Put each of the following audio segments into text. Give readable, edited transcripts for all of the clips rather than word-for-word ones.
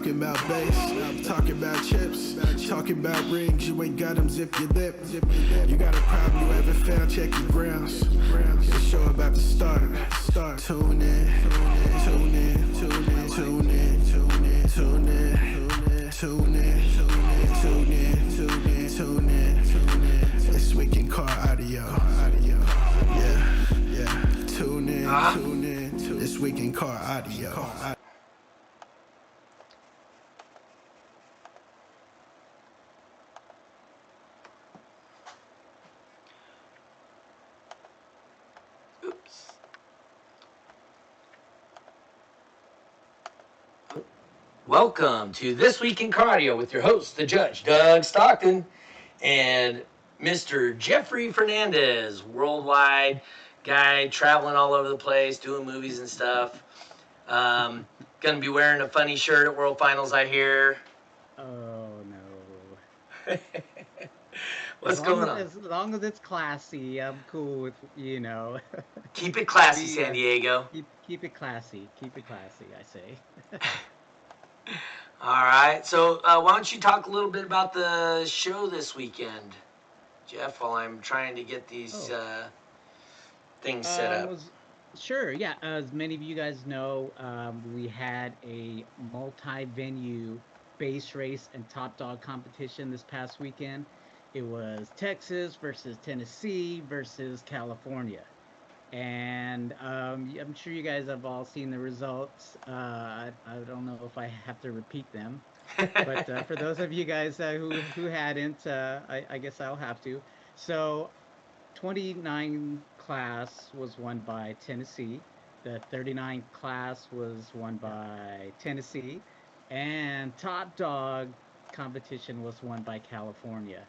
talking about bass, I'm talking about chips, talking about rings, you ain't got them, zip your lip. You got a problem you ever found, check your grounds. The show about to start. Tune in, tune in, tune in, tune in, tune in, tune in, tune in, tune in, tune in, tune in, tune in. This week in car audio. Yeah. Tune in, tune in. This week in car audio. Oops. Welcome to This Week in Cardio with your host, the Judge, Doug Stockton, and Mr. Jeffrey Fernandez, worldwide guy traveling all over the place, doing movies and stuff. Gonna be wearing a funny shirt at World Finals, I hear. Oh no. What's going on? As long as it's classy, I'm cool with, Keep it classy, San Diego. Keep it classy. Keep it classy, I say. All right. So why don't you talk a little bit about the show this weekend, Jeff, while I'm trying to get these things set up. Sure, yeah. As many of you guys know, we had a multi-venue base race and top dog competition this past weekend. It was Texas versus Tennessee versus California. And I'm sure you guys have all seen the results. I don't know if I have to repeat them. But for those of you guys who hadn't, I guess I'll have to. So 29 class was won by Tennessee. The 39 class was won by Tennessee. And top dog competition was won by California.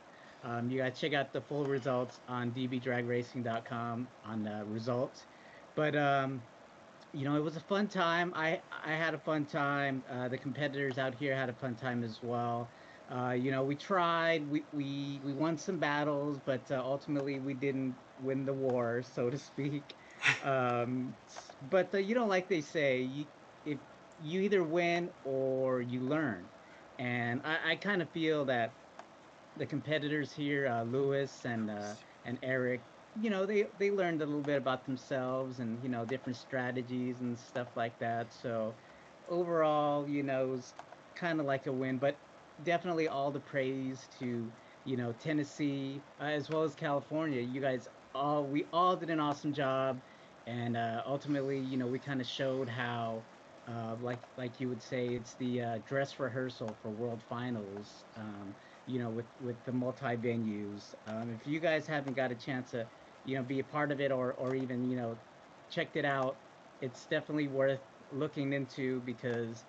You guys check out the full results on dbdragracing.com on results. But it was a fun time. I had a fun time. The competitors out here had a fun time as well. We tried. We won some battles, but ultimately we didn't win the war, so to speak. But like they say, if you either win or you learn, and I kind of feel that the competitors here, Lewis and Eric, they learned a little bit about themselves and different strategies and stuff like that. So overall, it was kind of like a win, but definitely all the praise to Tennessee as well as California. You guys we all did an awesome job, and ultimately, we kind of showed how. Like you would say, it's the dress rehearsal for World Finals. With the multi venues. If you guys haven't got a chance to, be a part of it or even, checked it out, it's definitely worth looking into because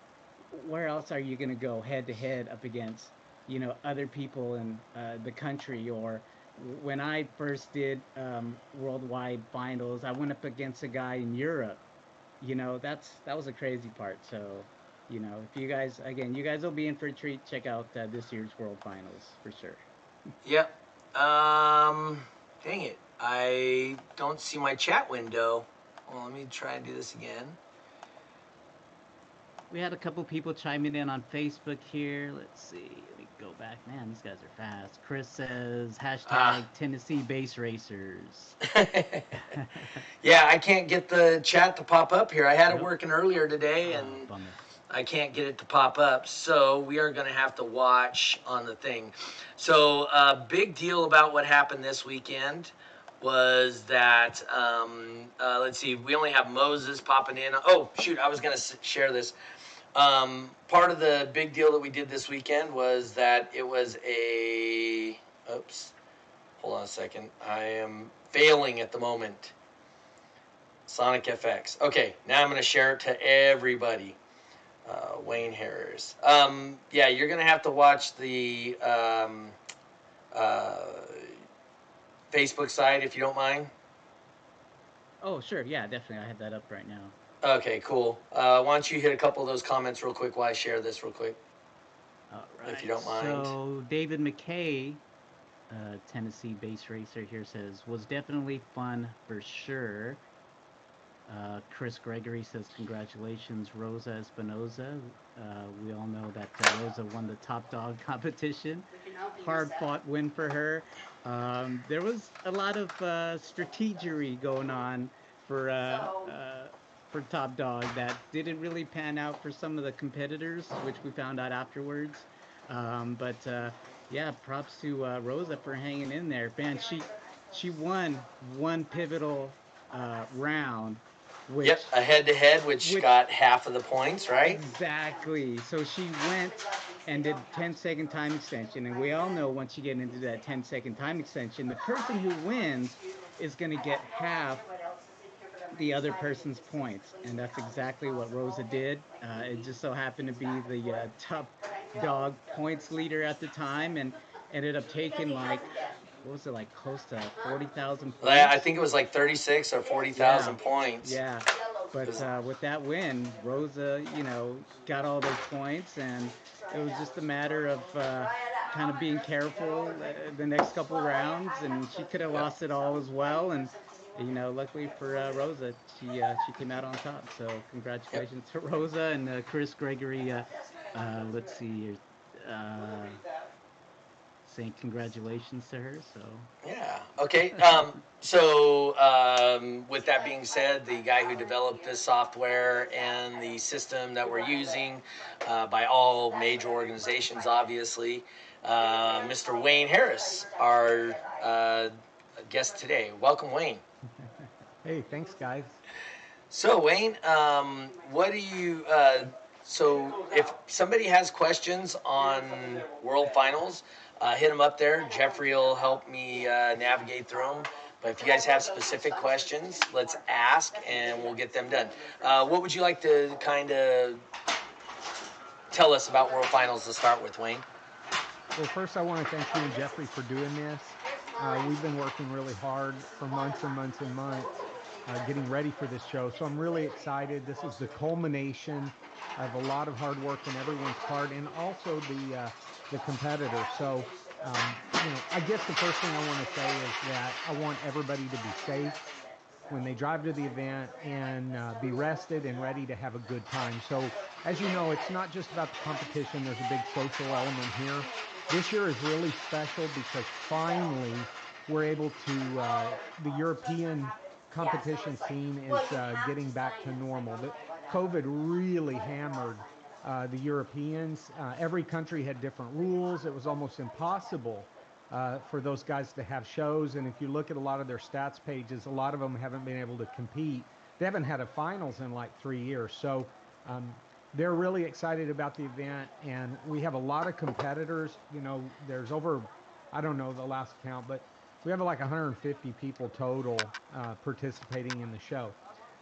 where else are you going to go head to head up against, other people in the country? Or when I first did worldwide finals, I went up against a guy in Europe. That was a crazy part. So if you guys will be in for a treat. Check out this year's World Finals for sure. Yep. Dang it. I don't see my chat window. Well, let me try and do this again. We had a couple people chiming in on Facebook here. Let's see. Let me go back. Man, these guys are fast. Chris says, hashtag Tennessee Base Racers. Yeah, I can't get the chat to pop up here. I had it working earlier today, and bummer. I can't get it to pop up, so we are going to have to watch on the thing. So a big deal about what happened this weekend was that, let's see, we only have Moses popping in. Oh, shoot, I was going to share this. Part of the big deal that we did this weekend was that it was oops, hold on a second. I am failing at the moment. Sonic FX. Okay, now I'm going to share it to everybody. Wayne Harris. Yeah, you're going to have to watch the Facebook side if you don't mind. Oh, sure. Yeah, definitely. I have that up right now. Okay, cool. Why don't you hit a couple of those comments real quick while I share this real quick? All right. If you don't mind. So David McKay, Tennessee base racer here says, was definitely fun for sure. Chris Gregory says, congratulations, Rosa Espinoza. We all know that Rosa won the top dog competition. Hard fought win for her. There was a lot of strategery going on for uh, uh, for top dog that didn't really pan out for some of the competitors, which we found out afterwards. But yeah, props to Rosa for hanging in there. Man, she won one pivotal round, Yep, which a head-to-head, which which got half of the points, right? exactly. So she went and did 10-second time extension, and we all know once you get into that 10-second time extension, the person who wins is going to get half the other person's points, and that's exactly what Rosa did. It just so happened to be the top dog points leader at the time, and ended up taking like, what was it, like close to 40,000 I points? think it was like 36 or Yeah, 40,000 points. yeah. But with that win, Rosa, got all those points, and it was just a matter of kind of being careful the next couple rounds, and she could have lost it all as well. And luckily for Rosa, she came out on top. So Yep. congratulations to Rosa and Chris Gregory. Let's see, uh, saying congratulations to her. So Yeah. Okay. With that being said, the guy who developed this software and the system that we're using by all major organizations, obviously, Mr. Wayne Harris, our guest today. Welcome, Wayne. Hey, thanks, guys. So, Wayne, what do you? So, if somebody has questions on World Finals, hit them up there. Jeffrey will help me navigate through them. But if you guys have specific questions, let's ask and we'll get them done. What would you like to kind of tell us about World Finals to start with, Wayne? Well, first, I want to thank you and Jeffrey for doing this. We've been working really hard for months and months and months getting ready for this show. So I'm really excited. This is the culmination of a lot of hard work on everyone's part, and also the competitors. So, I guess the first thing I want to say is that I want everybody to be safe when they drive to the event, and be rested and ready to have a good time. So, as you know, it's not just about the competition. There's a big social element here. This year is really special because finally we're able to, the European competition scene is getting back to normal. COVID really hammered the Europeans. Every country had different rules. It was almost impossible for those guys to have shows. And if you look at a lot of their stats pages, a lot of them haven't been able to compete. They haven't had a finals in like 3 years. So they're really excited about the event. And we have a lot of competitors. There's over, I don't know the last count, but we have like 150 people total participating in the show.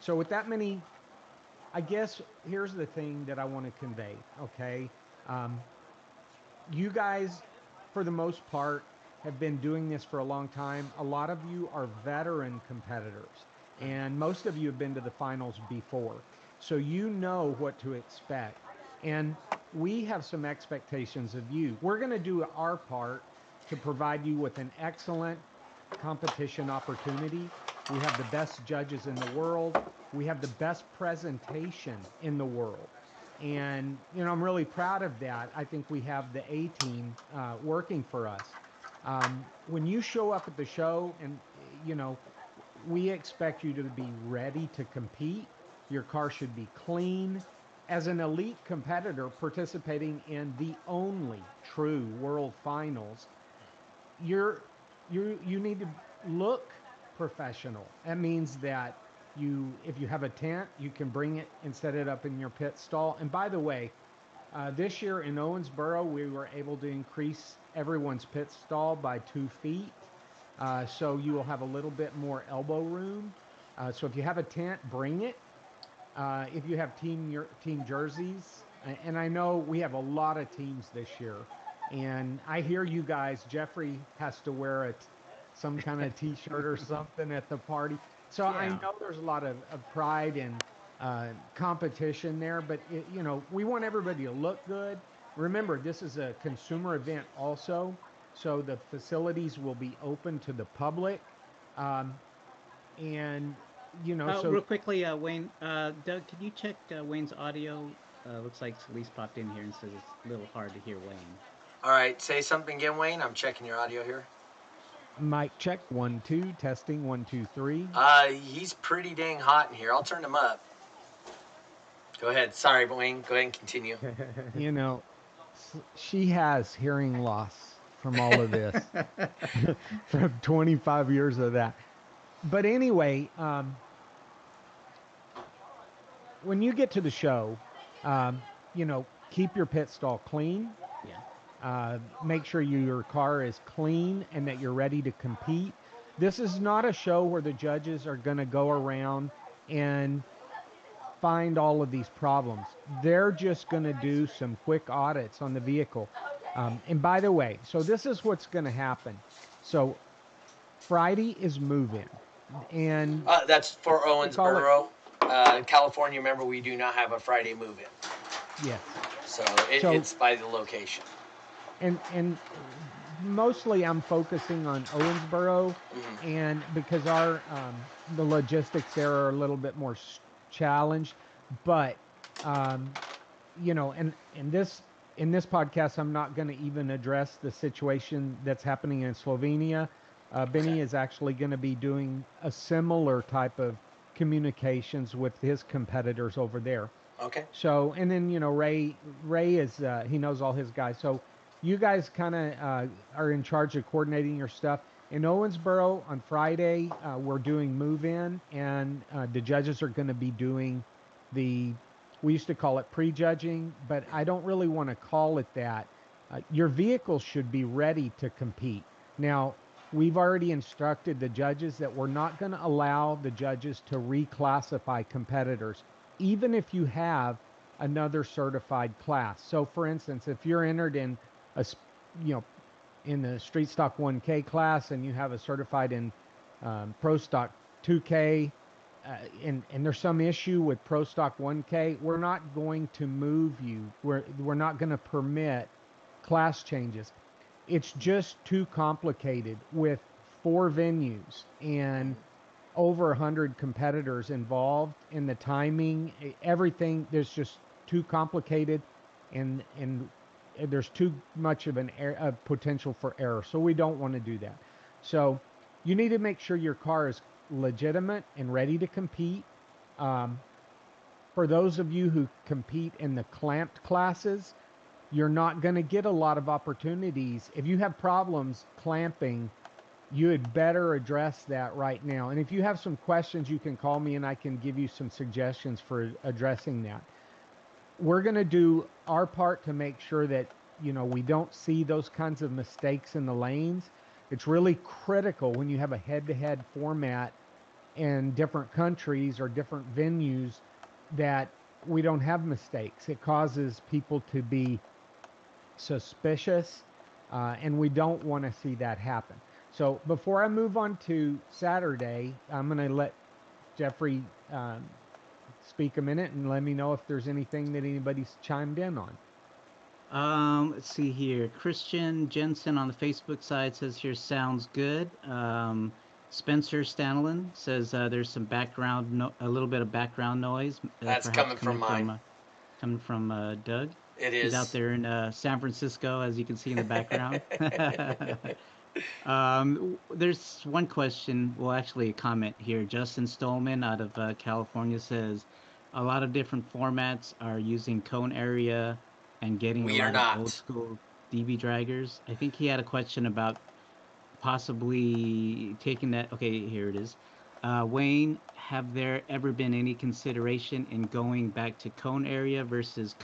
So with that many, I guess here's the thing that I want to convey, okay? Um, you guys, for the most part, have been doing this for a long time. A lot of you are veteran competitors, and most of you have been to the finals before. So you know what to expect. And we have some expectations of you. We're going to do our part to provide you with an excellent competition opportunity. We have the best judges in the world. We have the best presentation in the world. And, I'm really proud of that. I think we have the A team working for us. When you show up at the show, and, we expect you to be ready to compete. Your car should be clean. As an elite competitor participating in the only true world finals, you need to look professional. That means that if you have a tent, you can bring it and set it up in your pit stall. And by the way, this year in Owensboro, we were able to increase everyone's pit stall by 2 feet. So you will have a little bit more elbow room. So if you have a tent, bring it. If you have team jerseys, and I know we have a lot of teams this year, and I hear you guys. Jeffrey has to wear some kind of T-shirt or something at the party. So I yeah. know there's a lot of pride and competition there, but we want everybody to look good. Remember, this is a consumer event also, so the facilities will be open to the public. And So Real quickly, Wayne, Doug, can you check Wayne's audio? Looks like Celeste popped in here and says it's a little hard to hear Wayne. All right, say something again, Wayne. I'm checking your audio here. mic check 1 2 testing 1 2 3. He's pretty dang hot in here. I'll turn him up. Go ahead. Sorry, Wayne. Go ahead and continue. She has hearing loss from all of this, from 25 years of that. But anyway, when you get to the show, keep your pit stall clean. Yeah. Make sure your car is clean and that you're ready to compete. This is not a show where the judges are going to go around and find all of these problems. They're just going to do some quick audits on the vehicle. And by the way, so this is what's going to happen. So Friday is move-in. And that's for Owensboro, California. Remember, we do not have a Friday move-in. Yes. So it's by the location. And mostly I'm focusing on Owensboro, and because our the logistics there are a little bit more challenged. But in this podcast, I'm not going to even address the situation that's happening in Slovenia. Benny is actually going to be doing a similar type of communications with his competitors over there. Okay. So, and then, Ray is, he knows all his guys. So you guys kind of are in charge of coordinating your stuff. In Owensboro on Friday, we're doing move-in, and the judges are going to be doing we used to call it prejudging, but I don't really want to call it that. Your vehicle should be ready to compete. Now, we've already instructed the judges that we're not going to allow the judges to reclassify competitors, even if you have another certified class. So, for instance, if you're entered in in the Street Stock 1K class and you have a certified in Pro Stock 2K, and there's some issue with Pro Stock 1K, we're not going to move you. We're not going to permit class changes. It's just too complicated with 4 venues and over 100 competitors involved in the timing, everything. There's just too complicated, and there's too much of a potential for error. So we don't want to do that. So you need to make sure your car is legitimate and ready to compete. For those of you who compete in the clamped classes, you're not going to get a lot of opportunities. If you have problems clamping, you had better address that right now. And if you have some questions, you can call me and I can give you some suggestions for addressing that. We're going to do our part to make sure that, we don't see those kinds of mistakes in the lanes. It's really critical when you have a head-to-head format in different countries or different venues that we don't have mistakes. It causes people to be suspicious, and we don't want to see that happen. So before I move on to Saturday, I'm going to let Jeffrey speak a minute and let me know if there's anything that anybody's chimed in on. Let's see here. Christian Jensen on the Facebook side says here sounds good. Spencer Stanlin says there's some a little bit of background noise. That's coming from mine. Coming from Doug. It is. He's out there in San Francisco, as you can see in the background. There's one question, well, actually a comment here. Justin Stolman out of California says a lot of different formats are using cone area and getting a lot of old school DB draggers. I think he had a question about possibly taking that. Okay, here it is. Wayne, have there ever been any consideration in going back to cone area versus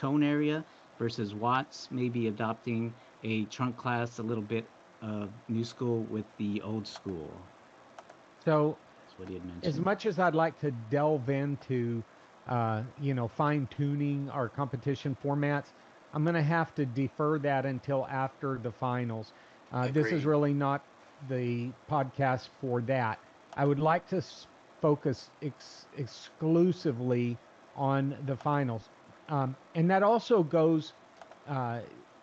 watts, maybe adopting a trunk class, a little bit of new school with the old school? So that's what he had mentioned. As much as I'd like to delve into fine-tuning our competition formats, I'm going to have to defer that until after the finals. This is really not the podcast for that. I would like to focus exclusively on the finals. And that also goes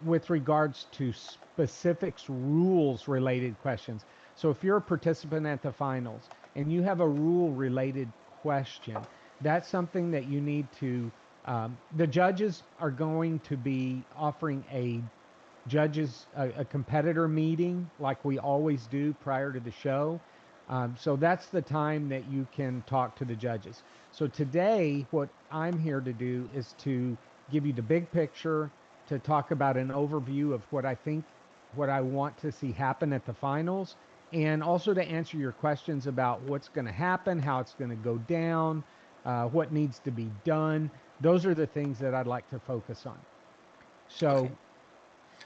with regards to specifics, rules-related questions. So if you're a participant at the finals and you have a rule-related question, that's something that you need to. The judges are going to be offering a competitor meeting like we always do prior to the show. So that's the time that you can talk to the judges. So today, what I'm here to do is to give you the big picture, to talk about an overview of what I want to see happen at the finals, and also to answer your questions about what's going to happen, how it's going to go down, what needs to be done. Those are the things that I'd like to focus on. So.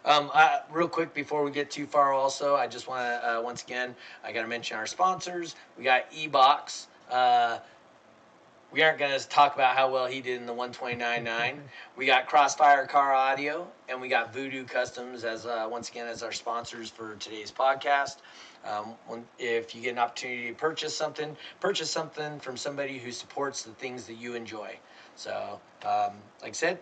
Okay. Real quick before we get too far, also, I just want to once again, I got to mention our sponsors. We got eBox. We aren't going to talk about how well he did in the 129.9. We got Crossfire Car Audio, and we got Voodoo Customs as once again as our sponsors for today's podcast. If you get an opportunity to purchase something from somebody who supports the things that you enjoy. So, like I said,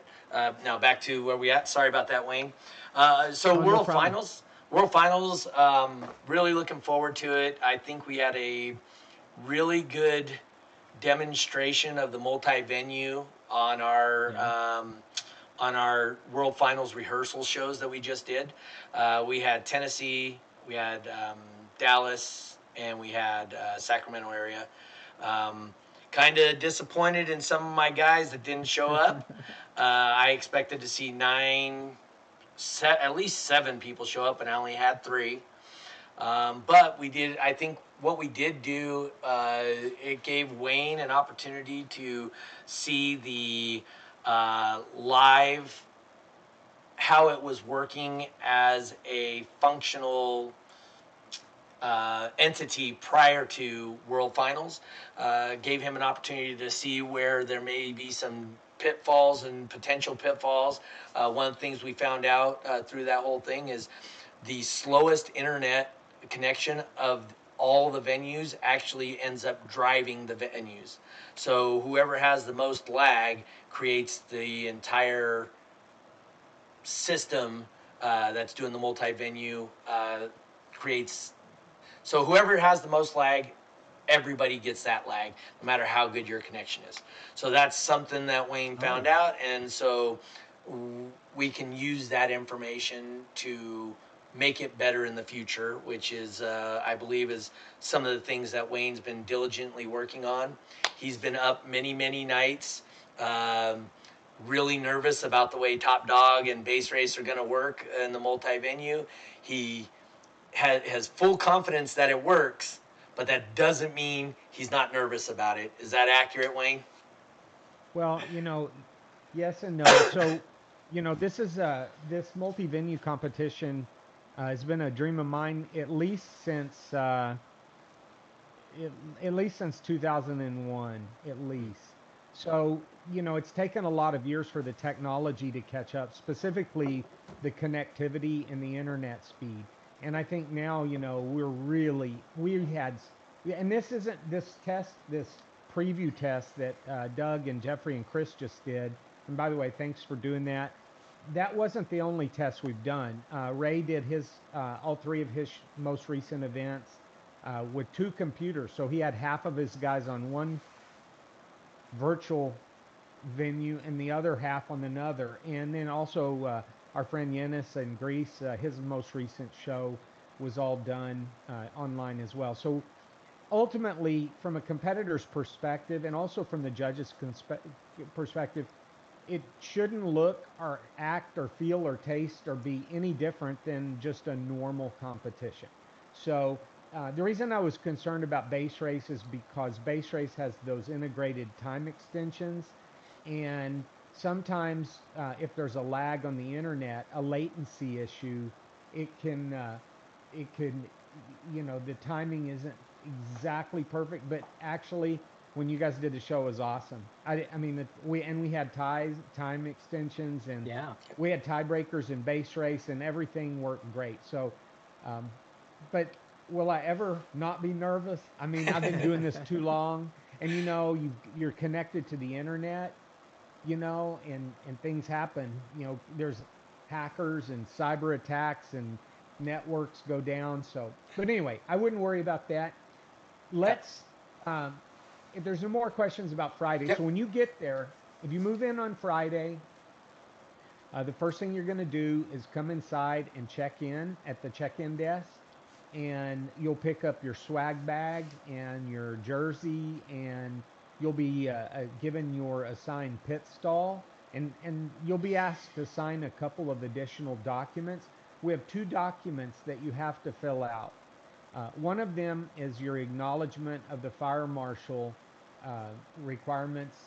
now back to where we at. Sorry about that, Wayne. World Finals. World Finals. Really looking forward to it. I think we had a really good demonstration of the multi-venue on our World Finals rehearsal shows that we just did. We had Tennessee, we had Dallas, and we had Sacramento area. Kind of disappointed in some of my guys that didn't show up. I expected to see at least 7 people show up, and I only had 3. But we did, I think what we did do, it gave Wayne an opportunity to see the live, how it was working as a functional entity prior to World Finals. Gave him an opportunity to see where there may be some pitfalls and potential pitfalls. One of the things we found out through that whole thing is the slowest internet connection of all the venues actually ends up driving the venues. So whoever has the most lag creates the entire system that's doing the multi-venue creates. So whoever has the most lag, everybody gets that lag, no matter how good your connection is. So that's something that Wayne found out, and so we can use that information to make it better in the future, which is, I believe, is some of the things that Wayne's been diligently working on. He's been up many, many nights, really nervous about the way Top Dog and Base Race are going to work in the multi-venue. He has full confidence that it works, but that doesn't mean he's not nervous about it. Is that accurate, Wayne? Well, yes and no. So, this multi-venue competition has been a dream of mine at least since 2001, at least. So, it's taken a lot of years for the technology to catch up, specifically the connectivity and the internet speed. And I think now, and this isn't this preview test that Doug and Jeffrey and Chris just did. And by the way, thanks for doing that. That wasn't the only test we've done. Ray did all 3 of his most recent events with 2 computers. So he had half of his guys on one virtual venue and the other half on another. And then also our friend Yenis in Greece, his most recent show was all done online as well. So ultimately, from a competitor's perspective and also from the judge's perspective, it shouldn't look or act or feel or taste or be any different than just a normal competition. So the reason I was concerned about Base Race is because Base Race has those integrated time extensions, and sometimes if there's a lag on the internet, a latency issue, the timing isn't exactly perfect, but actually when you guys did the show, it was awesome. We had time extensions, and we had tiebreakers in Base Race, and everything worked great. So, but will I ever not be nervous? I've been doing this too long, and you're connected to the internet, and things happen. There's hackers and cyber attacks, and networks go down. So, but anyway, I wouldn't worry about that. Let's if there's no more questions about Friday, Yep. so when you get there, if you move in on Friday, the first thing you're going to do is come inside and check in at the check-in desk, and you'll pick up your swag bag and your jersey, and you'll be given your assigned pit stall, and you'll be asked to sign a couple of additional documents. We have 2 documents that you have to fill out. One of them is your acknowledgement of the fire marshal requirements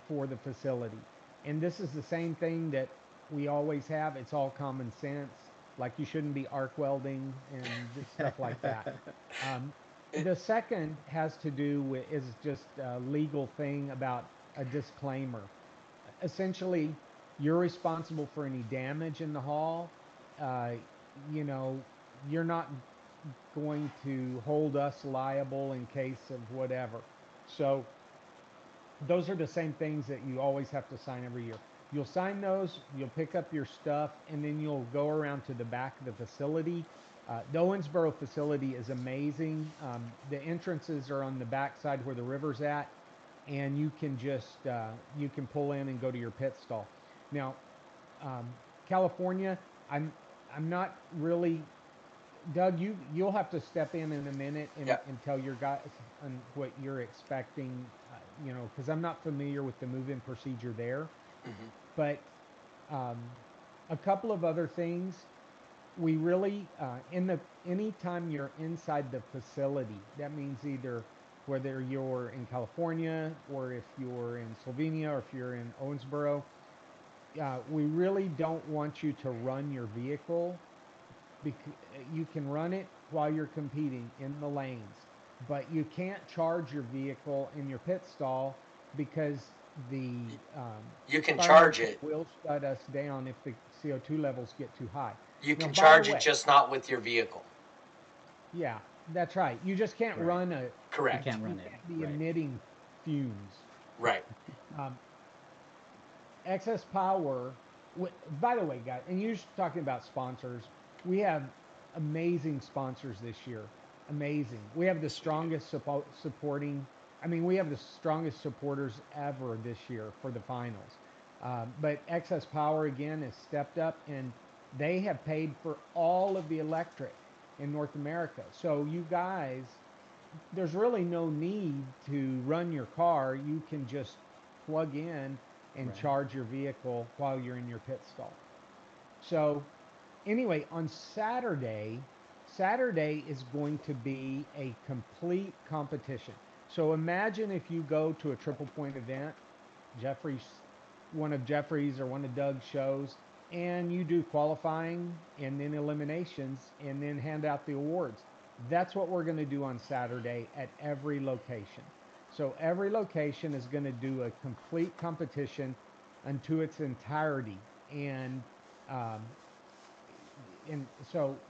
for the facility. And this is the same thing that we always have. It's all common sense. Like you shouldn't be arc welding and stuff like that. The second has to do with, is just a legal thing about a disclaimer. Essentially, you're responsible for any damage in the hall. You know, you're not going to hold us liable in case of whatever. So those are the same things that you always have to sign every year. You'll sign those, you'll pick up your stuff, and then you'll go around to the back of the facility. The Owensboro facility is amazing. The entrances are on the back side where the river's at, and you can just you can pull in and go to your pit stall. Now, California, I'm not really. Doug, you'll have to step in a minute and, Yep. and tell your guys on what you're expecting, you know, because I'm not familiar with the move-in procedure there. Mm-hmm. But a couple of other things, we really anytime you're inside the facility, that means either whether you're in California or if you're in Slovenia or if you're in Owensboro, we really don't want you to run your vehicle. You can run it while you're competing in the lanes, but you can't charge your vehicle in your pit stall because the You can fire charge marshal it. will shut us down if the CO2 levels get too high. You Now, can by charge the it, way, just not with your vehicle. yeah, that's right. You just can't Right. run You Correct. can't you run it. can't be Right. emitting fumes. Right. Um, excess power. By the way, guys, and you're talking about sponsors. We have amazing sponsors this year. Amazing. We have the strongest supporting. I mean, we have the strongest supporters ever this year for the finals. But Excess Power again has stepped up, and they have paid for all of the electric in North America. So you guys, there's really no need to run your car. You can just plug in and Right. charge your vehicle while you're in your pit stall. So anyway, on Saturday is going to be a complete competition. So imagine if you go to a triple point event, one of Jeffrey's or one of Doug's shows, and you do qualifying and then eliminations and then hand out the awards. That's what we're going to do on Saturday at every location. So every location is going to do a complete competition unto its entirety. Um, and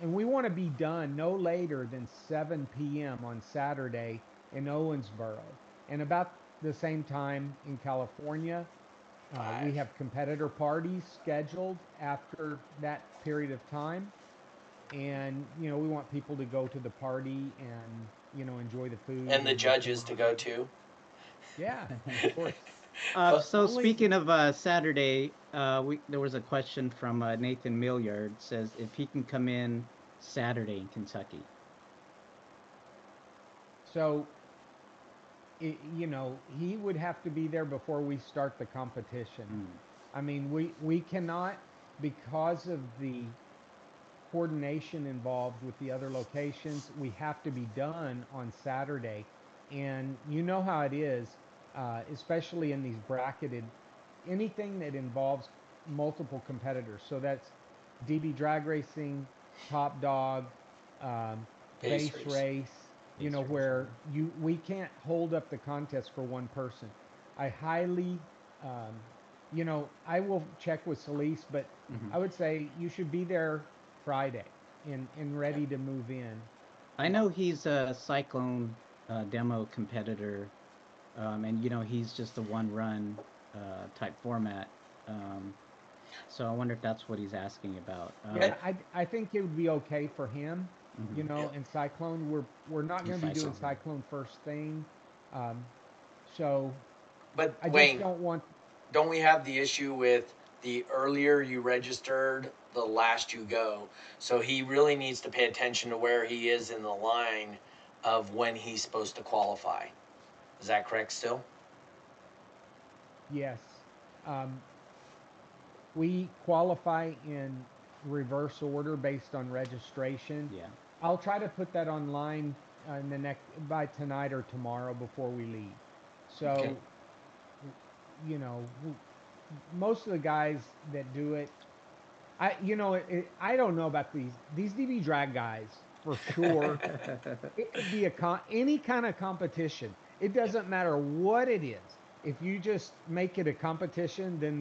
we want to be done no later than 7 p.m. on Saturday in Owensboro. And about the same time in California, we have competitor parties scheduled after that period of time. And, you know, we want people to go to the party and, you know, enjoy the food. And the judges camaraderie. to go too. Yeah, of course. So Only- speaking of Saturday, there was a question from Nathan Milliard. Says if he can come in Saturday in Kentucky. So, you know, he would have to be there before we start the competition. Mm. I mean, we cannot, because of the coordination involved with the other locations, we have to be done on Saturday. And you know how it is, especially in these bracketed, anything that involves multiple competitors. So that's DB drag racing, top dog, Base base race. race, you Base know, race, where we can't hold up the contest for one person. I highly, you know, I will check with Solis, but Mhm. I would say you should be there Friday and ready to move in. I know he's a Cyclone demo competitor, and you know he's just a one-run type format. So I wonder if that's what he's asking about. Yeah, I think it would be okay for him, Mhm. you know. Yeah. And Cyclone, we're not And going to be doing Cyclone. Cyclone first thing. So But I just Wayne, don't want. don't we have the issue with the earlier you registered, the last you go? So he really needs to pay attention to where he is in the line of when he's supposed to qualify. Is that correct still? Yes. Um, we qualify in reverse order based on registration. Yeah. I'll try to put that online in the next by tonight or tomorrow before we leave. Okay. So, you know, most of the guys that do it, I don't know about these DB drag guys for sure. It could be any kind of competition. It doesn't matter what it is. If you just make it a competition, then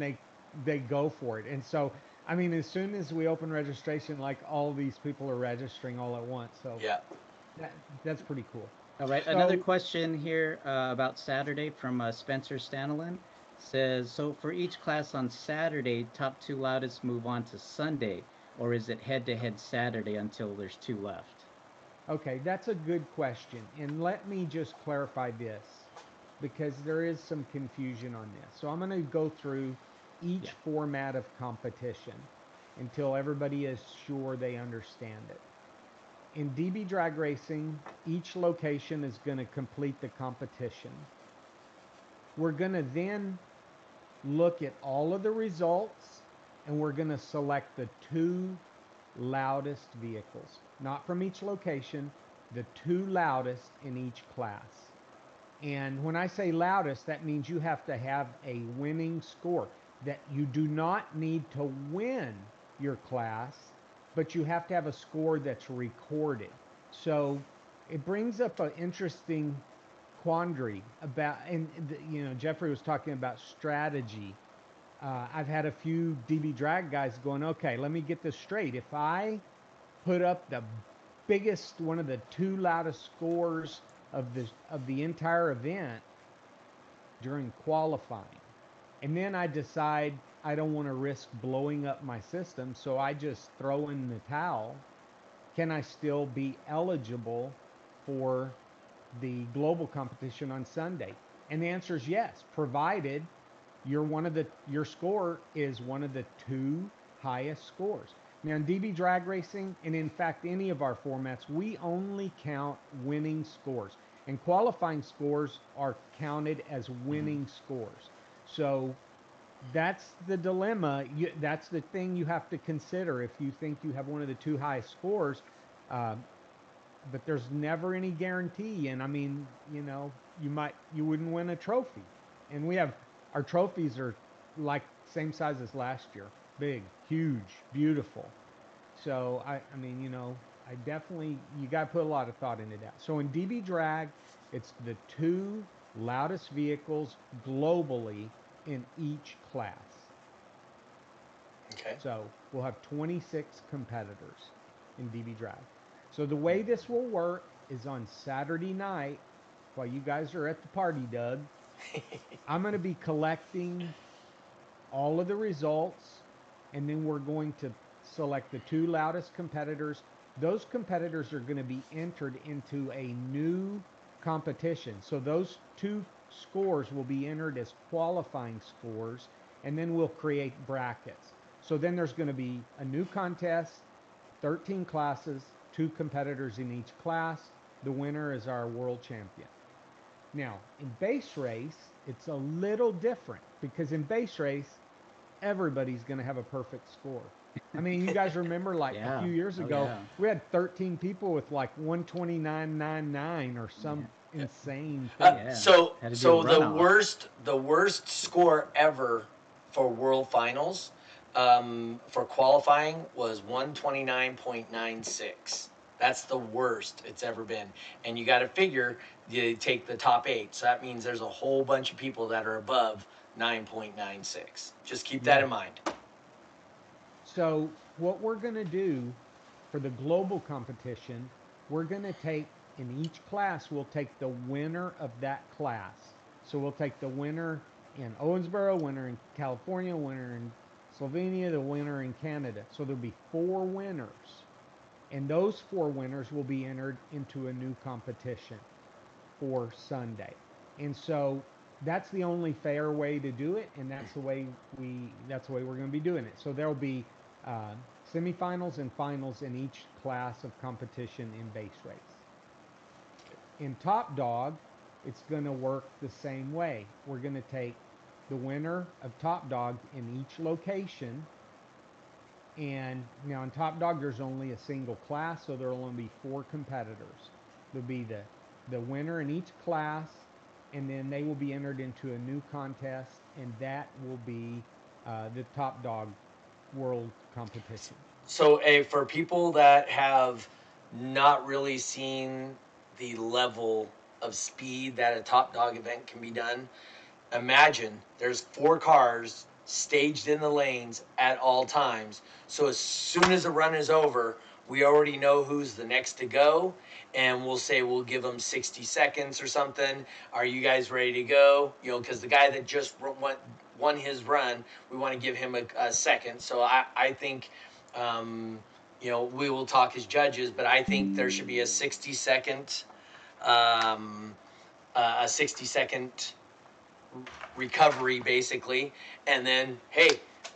they go for it. And so, I mean, as soon as we open registration, like all these people are registering all at once. So Yeah. that that's pretty cool. All right. Another So question here about Saturday from Spencer Stanlin says, so for each class on Saturday, top two loudest move on to Sunday, or is it head to head Saturday until there's two left? okay, that's a good question. And let me just clarify this because there is some confusion on this. So I'm going to go through each Yeah. format of competition until everybody is sure they understand it. In DB drag racing, each location is going to complete the competition. We're going to then look at all of the results and we're going to select the two loudest vehicles, not from each location, the two loudest in each class. And when I say loudest, that means you have to have a winning score, that you do not need to win your class, but you have to have a score that's recorded. So it brings up an interesting quandary about, and Jeffrey was talking about strategy. I've had a few DB drag guys going, okay, let me get this straight. If I put up the biggest, one of the two loudest scores of the entire event during qualifying, and then I decide I don't want to risk blowing up my system, so I just throw in the towel, can I still be eligible for the global competition on Sunday? And the answer is yes, provided your score is one of the two highest scores. Now in DB drag racing, and in fact any of our formats, we only count winning scores, and qualifying scores are counted as winning scores. So that's the dilemma. That's the thing you have to consider if you think you have one of the two highest scores. Uh, but there's never any guarantee. And I mean, you wouldn't win a trophy. And we have our trophies are like same size as last year, big, huge, beautiful. So I mean, I definitely you got to put a lot of thought into that. So in DB drag, it's the two loudest vehicles globally in each class. Okay. So we'll have 26 competitors in DB drag. So the way this will work is on Saturday night, while you guys are at the party, Doug, I'm going to be collecting all of the results, and then we're going to select the two loudest competitors. Those competitors are going to be entered into a new competition. So those two scores will be entered as qualifying scores, and then we'll create brackets. So then there's going to be a new contest, 13 classes, two competitors in each class. The winner is our world champion. Now, in base race, it's a little different because in base race, everybody's going to have a perfect score. I mean, you guys remember like a Yeah. few years Oh, ago, yeah. we had 13 people with like 129.99 or some insane thing. Yeah. So Had to do a so runoff. the worst score ever for world finals for qualifying was 129.96. That's the worst it's ever been. And you got to figure you take the top 8. So that means there's a whole bunch of people that are above 9.96. Just keep that Yeah. in mind. So what we're going to do for the global competition, we're going to take in each class, we'll take the winner of that class. So we'll take the winner in Owensboro, winner in California, winner in Slovenia, the winner in Canada. So there'll be 4 winners. And those 4 winners will be entered into a new competition for Sunday. And so that's the only fair way to do it, and that's the way we're going to be doing it. So there'll be uh, semifinals and finals in each class of competition in base race. In Top Dog, it's going to work the same way. We're going to take the winner of Top Dog in each location. And now in Top Dog, there's only a single class, so there'll only be 4 competitors. There'll be the winner in each class, and then they will be entered into a new contest, and that will be the Top Dog World Competition. So, for people that have not really seen the level of speed that a top dog event can be done, imagine there's 4 cars staged in the lanes at all times. So as soon as the run is over, we already know who's the next to go, and we'll say we'll give them 60 seconds or something. Are you guys ready to go? You know, because the guy that just won his run, we want to give him a second. So I think, you know, we will talk as judges, but I think there should be a 60-second, a 60-second recovery, basically, and then, hey,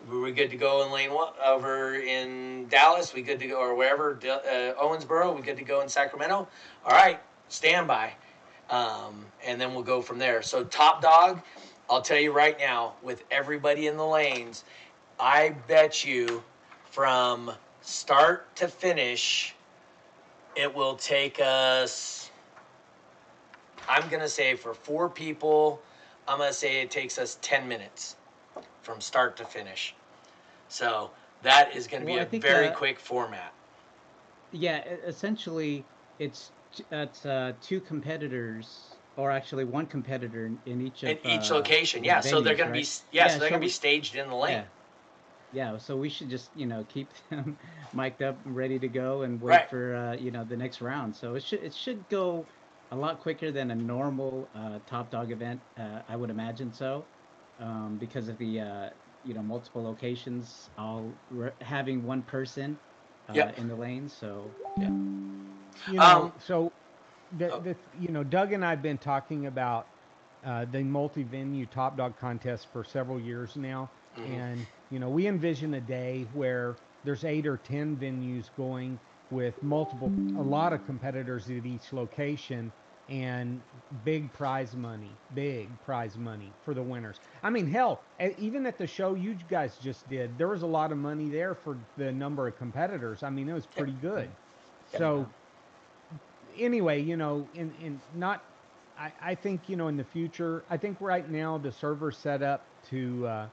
we're good to go in lane 1 over in Dallas, we good to go, or wherever, Owensboro, we good to go in Sacramento. All right, standby, and then we'll go from there. So Top Dog, I'll tell you right now, with everybody in the lanes, I bet you from start to finish, it will take us, I'm gonna say for 4 people, I'm going to say it takes us 10 minutes from start to finish. So that is going to be a very quick format. Yeah, essentially, it's 2 competitors, or actually 1 competitor in each of each location. Yeah, so they're going to be so they're going to be staged in the lane. Yeah, so we should just, you know, keep them mic'd up and ready to go and wait for you know, the next round. So it should go a lot quicker than a normal Top Dog event, I would imagine so, because of the you know, multiple locations, all having 1 person in the lane. So yeah, you know, so the you know, Doug and I've been talking about the multi-venue Top Dog contest for several years now, and you know, we envision a day where there's 8 or 10 venues going with a lot of competitors at each location, and big prize money for the winners. I mean, hell, even at the show you guys just did, there was a lot of money there for the number of competitors. I mean, it was pretty good. So anyway, you know, I think, you know, in the future, I think right now the server's set up to,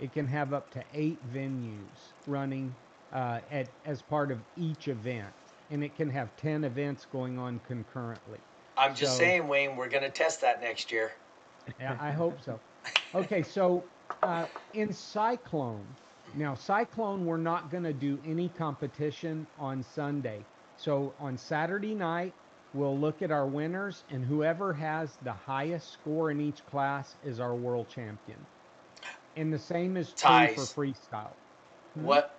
it can have up to 8 venues running as part of each event, and it can have 10 events going on concurrently. I'm just saying, Wayne, we're going to test that next year. Yeah, I hope so. Okay, so in Cyclone, we're not going to do any competition on Sunday. So on Saturday night, we'll look at our winners, and whoever has the highest score in each class is our world champion. And the same is true for freestyle. What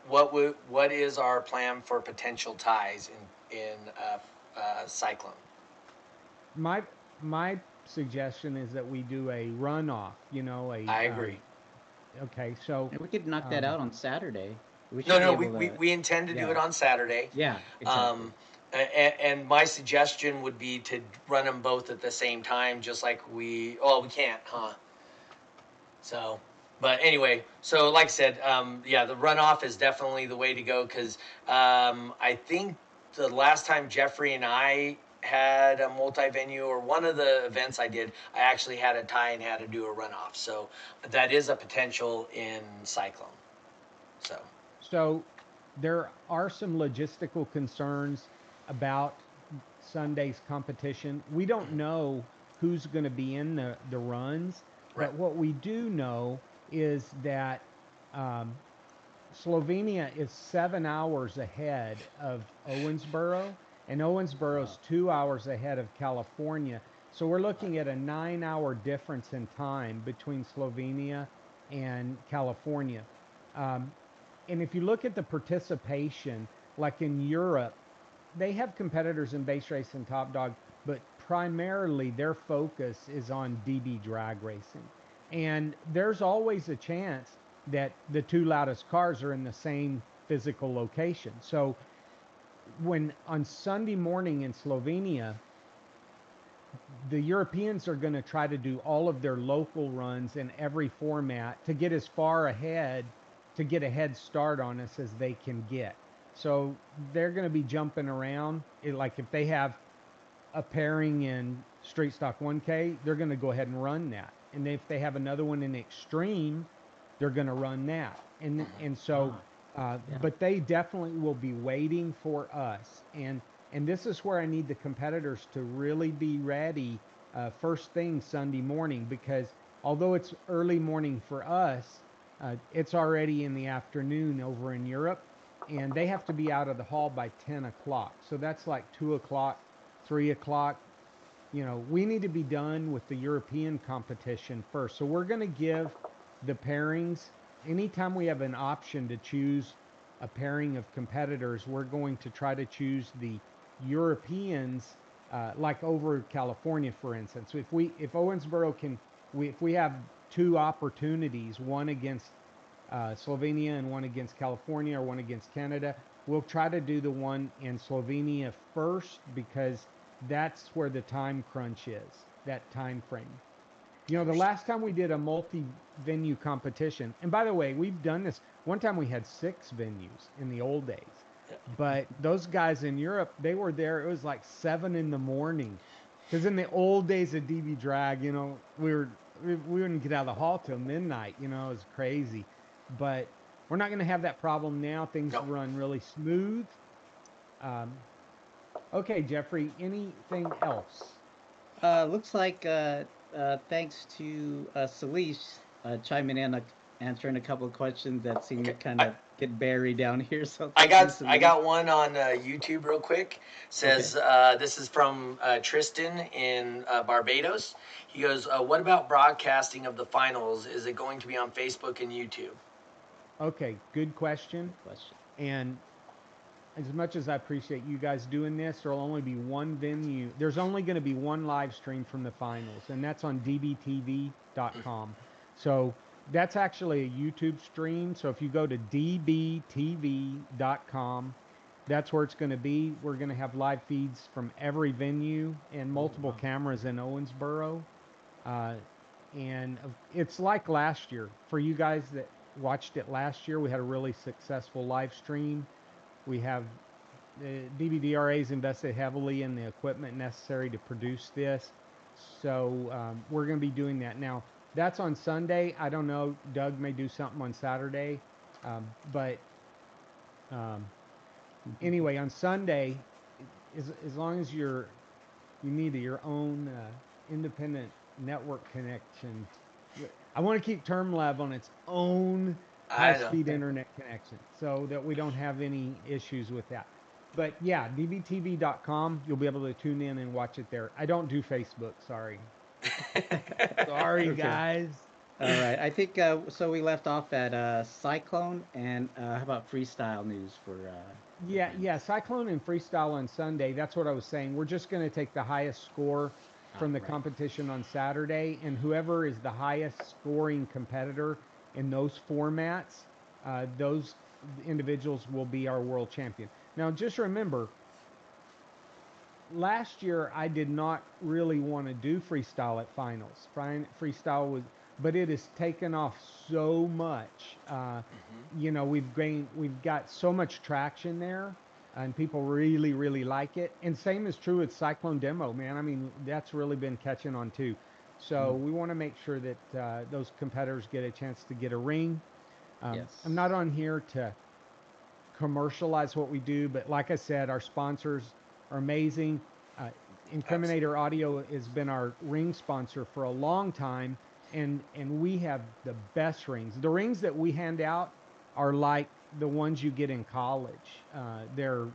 is our plan for potential ties in Cyclone? My suggestion is that we do a runoff. You know, I agree. Okay, so and we could knock that out on Saturday. We intend to do it on Saturday. Yeah, exactly. And my suggestion would be to run them both at the same time, just like we can't, huh? So, but anyway, so like I said, the runoff is definitely the way to go, because I think the last time Jeffrey and I had a multi-venue, or one of the events I did, I actually had a tie and had to do a runoff. So that is a potential in Cyclone. So there are some logistical concerns about Sunday's competition. We don't know who's going to be in the runs, but what we do know is that Slovenia is 7 hours ahead of Owensboro, and Owensboro's 2 hours ahead of California. So we're looking at a 9-hour difference in time between Slovenia and California. And if you look at the participation, like in Europe, they have competitors in base race and Top Dog, but primarily their focus is on DB drag racing. And there's always a chance that the two loudest cars are in the same physical location. So when on Sunday morning in Slovenia, the Europeans are going to try to do all of their local runs in every format to get as far ahead, to get a head start on us as they can get. So they're going to be jumping around. Like if they have a pairing in Street Stock 1K, they're going to go ahead and run that. And if they have another one in Extreme, they're going to run that. And so, but they definitely will be waiting for us. And this is where I need the competitors to really be ready first thing Sunday morning, because although it's early morning for us, it's already in the afternoon over in Europe, and they have to be out of the hall by 10 o'clock. So that's like 2 o'clock, 3 o'clock. You know, we need to be done with the European competition first. So we're going to give the pairings, anytime we have an option to choose a pairing of competitors, we're going to try to choose the Europeans, like over California, for instance. If Owensboro if we have two opportunities, one against Slovenia and one against California, or one against Canada, we'll try to do the one in Slovenia first, because that's where the time crunch is, that time frame. You know, the last time we did a multi-venue competition, and by the way, we've done this, one time we had 6 venues in the old days. But those guys in Europe, they were there, it was like 7 in the morning. Because in the old days of DB Drag, you know, we wouldn't get out of the hall till midnight, you know, it was crazy. But we're not going to have that problem now. Things run really smooth. Okay, Jeffrey, anything else? Looks like thanks to Celise chiming in, answering a couple of questions that seem to kind of get buried down here. So I got one on YouTube real quick. Says this is from Tristan in Barbados. He goes, "What about broadcasting of the finals? Is it going to be on Facebook and YouTube?" Okay, good question. And as much as I appreciate you guys doing this, there'll only be one venue. There's only going to be one live stream from the finals, and that's on dbtv.com. So that's actually a YouTube stream. So if you go to dbtv.com, that's where it's going to be. We're going to have live feeds from every venue and multiple cameras in Owensboro. And it's like last year. For you guys that watched it last year, we had a really successful live stream. We have the DBDRA's invested heavily in the equipment necessary to produce this. So we're going to be doing that. Now, that's on Sunday. I don't know. Doug may do something on Saturday. Anyway, on Sunday, as long as you need your own independent network connection. I want to keep TermLab on its own high-speed internet connection so that we don't have any issues with that. But yeah, dbtv.com, you'll be able to tune in and watch it there. I don't do Facebook, sorry. Sorry, guys. All right. I think so. We left off at Cyclone, and how about freestyle news for? Yeah. Cyclone and freestyle on Sunday. That's what I was saying. We're just going to take the highest score from the competition on Saturday, and whoever is the highest scoring competitor in those formats, those individuals will be our world champion. Now, just remember, last year I did not really want to do freestyle at finals. Freestyle was, but it has taken off so much. You know, we've got so much traction there, and people really, really like it. And same is true with Cyclone Demo, man. I mean, that's really been catching on too. So we want to make sure that those competitors get a chance to get a ring. I'm not on here to commercialize what we do, but like I said, our sponsors are amazing. Incriminator Audio has been our ring sponsor for a long time, and we have the best rings. The rings that we hand out are like the ones you get in college. They're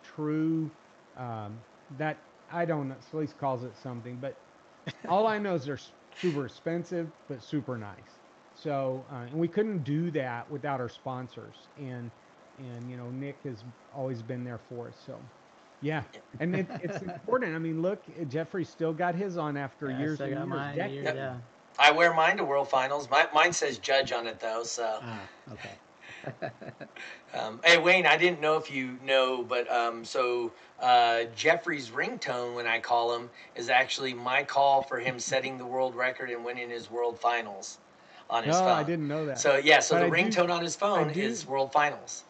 true. That I don't know. Celeste calls it something, but all I know is they're super expensive but super nice. So and we couldn't do that without our sponsors. And you know, Nick has always been there for us. So Yeah, and it's important. I mean, look, Jeffrey still got his on after Yeah, I years still and got years, mine here. decades. Yeah. I wear mine to World Finals. Mine says judge on it though. So, Ah, okay. hey Wayne, I didn't know if you know, but Jeffrey's ringtone when I call him is actually my call for him setting the world record and winning his World Finals on his No, I phone. didn't know that, So yeah, so but the ringtone on his I phone do. is World Finals.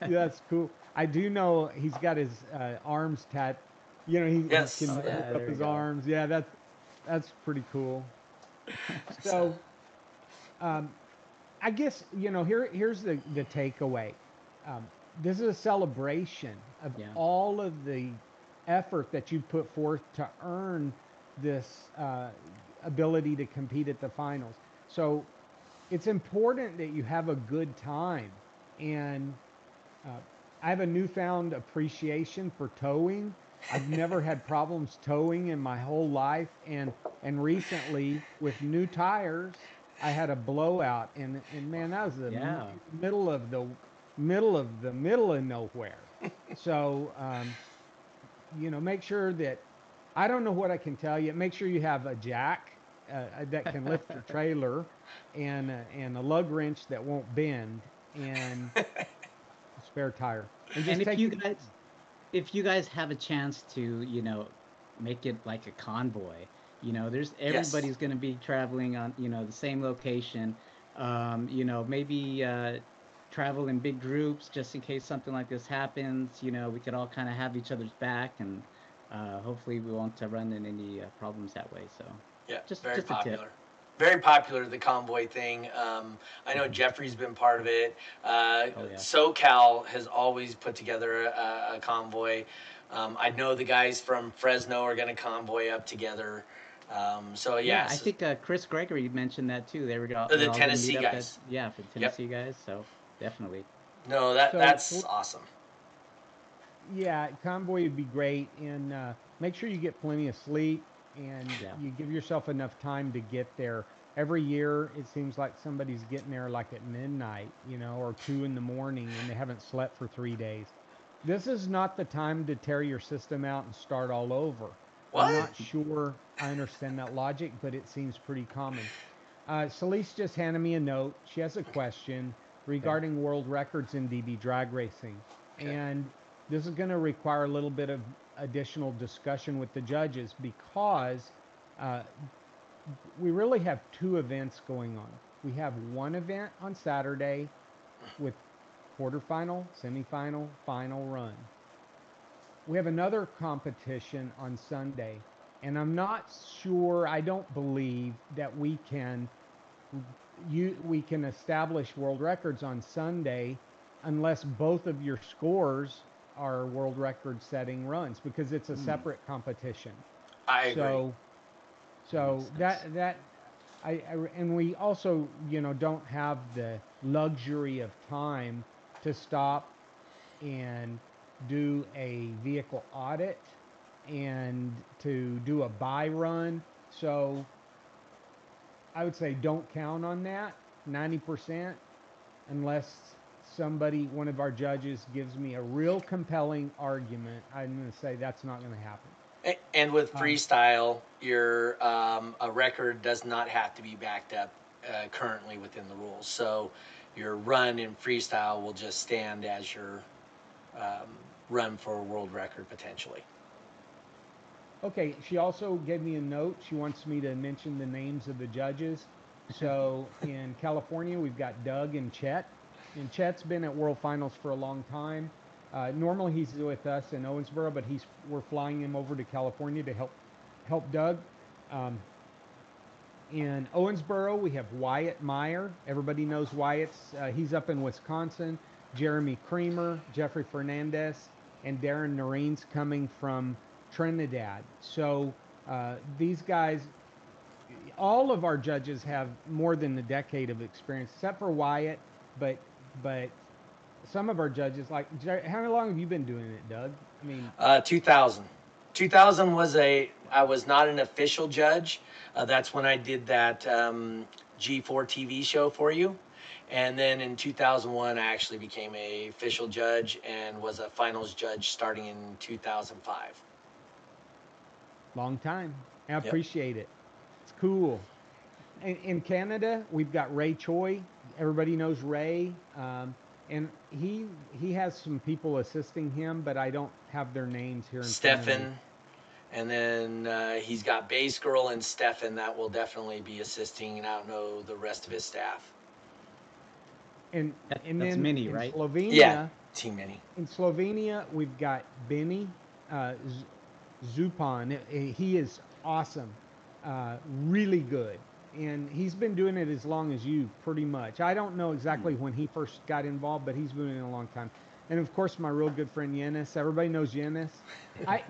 That's cool. I do know he's got his arms tat. You know, he Yes. can Oh hook yeah, up there we his go. arms. Yeah, that's pretty cool. So, So, um, I guess here's the takeaway. This is a celebration of Yeah. all of the effort that you put forth to earn this ability to compete at the finals. So it's important that you have a good time. And uh, I have a newfound appreciation for towing. I've never had problems towing in my whole life, and recently with new tires, I had a blowout, and man, that was Yeah. middle of the middle of nowhere. So make sure that I don't know what I can tell you. Make sure you have a jack that can lift your trailer, and a lug wrench that won't bend, and a spare tire, and And just take it. if you guys have a chance to, make it like a convoy, there's yes. everybody's going to be traveling on, the same location. Maybe travel in big groups just in case something like this happens. We could all kind of have each other's back, and hopefully we won't run into any problems that way. So, Yeah, just very just a tip. popular. Very popular, the convoy thing. I know Mhm. Jeffrey's been part of it. Oh yeah. SoCal has always put together a convoy. I know the guys from Fresno are going to convoy up together. So, Yeah, I yes, think Chris Gregory mentioned that too. the They're all going to meet Tennessee up at, guys. yeah, for the Yep. Tennessee guys. So definitely. No, So that's awesome. yeah, convoy would be great, and make sure you get plenty of sleep, and Yeah. you give yourself enough time to get there. Every year, it seems like somebody's getting there like at midnight, or 2 in the morning, and they haven't slept for 3 days. This is not the time to tear your system out and start all over. I'm What? not sure I understand that logic, but it seems pretty common. Celeste just handed me a note. She has a question Okay. regarding world records in DB drag racing. Okay. And this is going to require a little bit of additional discussion with the judges, because uh, we really have two events going on. We have one event on Saturday with quarterfinal, semifinal, final run. We have another competition on Sunday, and I'm not sure, I don't believe that we can establish world records on Sunday unless both of your scores are world record setting runs, because it's a Hmm. separate competition. I agree. So That makes so sense. that and we also, don't have the luxury of time to stop and do a vehicle audit and to do a buy run. So I would say don't count on that 90%, unless one of our judges, gives me a real compelling argument. I'm going to say that's not going to happen. And with Um, freestyle, your a record does not have to be backed up currently within the rules. So your run in freestyle will just stand as your um, run for a world record potentially. okay, she also gave me a note. She wants me to mention the names of the judges. So in California, we've got Doug and Chet. And Chet's been at World Finals for a long time. Normally he's with us in Owensboro, but we're flying him over to California to help Doug. Um, in Owensboro, we have Wyatt Meyer. Everybody knows Wyatt's. He's up in Wisconsin. Jeremy Creamer, Jeffrey Fernandez, and Darren Noreen's coming from Trinidad. So these guys, all of our judges have more than a decade of experience, except for Wyatt. But some of our judges, like, how long have you been doing it, Doug? I mean, 2000. 2000 was I was not an official judge. That's when I did that G4 TV show for you. And then in 2001, I actually became a official judge and was a finals judge starting in 2005. Long time. I Yep. appreciate it. It's cool. In Canada, we've got Ray Choi. Everybody knows Ray, and he has some people assisting him, but I don't have their names here in front of me. Stefan, and then he's got Bass Girl and Stefan that will definitely be assisting, and I don't know the rest of his staff. And That's then Mini, right? Yeah, Slovenia, Team Mini. in Slovenia, we've got Benny Zupan. He is awesome, really good, and he's been doing it as long as you, pretty much. I don't know exactly when he first got involved, but he's been doing it a long time. And of course, my real good friend Yenis. Everybody knows Yenis.